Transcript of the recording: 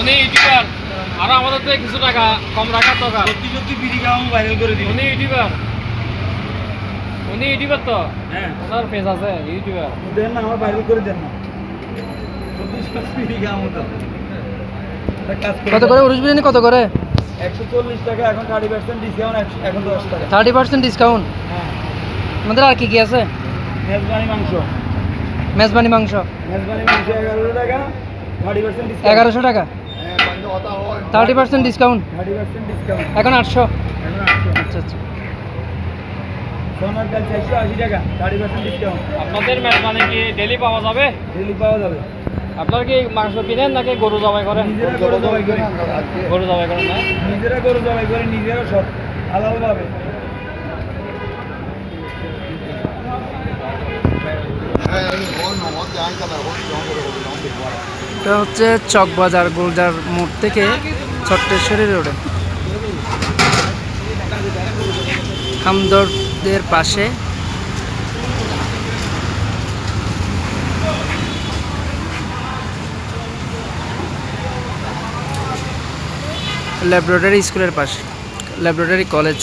উনি ইউটিউবার আর আমাদের থেকে কিছু টাকা কম রাখার দরকার। সত্যি সত্যি বিড়ি খাওয়া ভাইরাল করে দিন। উনি ইউটিউবার তো হ্যাঁ ওনার পেজ আছে ইউটিউবার। দেন না, আমার ভাইরাল করে দেন না। সত্যি সত্যি বিড়ি খাওয়া তো কত করে উরুস বিরিয়ানি কত করে? 140 টাকা, এখন 30% ডিসকাউন্ট, এখন 10 টাকা। 30% ডিসকাউন্ট। হ্যাঁ, আমাদের আর কি কি আছে? মেজবানি মাংস। মেজবানি মাংস মেজবানি মাংস 11 টাকা, 30% ডিসকাউন্ট। 1100 টাকা, 30% ডিসকাউন্ট। 30% ডিসকাউন্ট, এখন 800। এখন 800। আচ্ছা আচ্ছা। সোনার ডাল 480 টাকা, 30% ডিসকাউন্ট। আপনাদের মেহমানে কি ডেলি পাওয়া যাবে? ডেলি পাওয়া যাবে। আপনারা কি মাংস কিনেন নাকি গরু জবাই করেন? নিজেরা গরু জবাই করি, গরু জবাই করেন না? নিজেরা গরু জবাই করি, নিজেরা সব হালাল ভাবে। এটা হচ্ছে চকবাজার গোলজার মোড় থেকে ছট্টেশ্বরী রোডে হামদর্দের পাশে ল্যাবরেটরি স্কুলের পাশে, ল্যাবরেটরি কলেজ।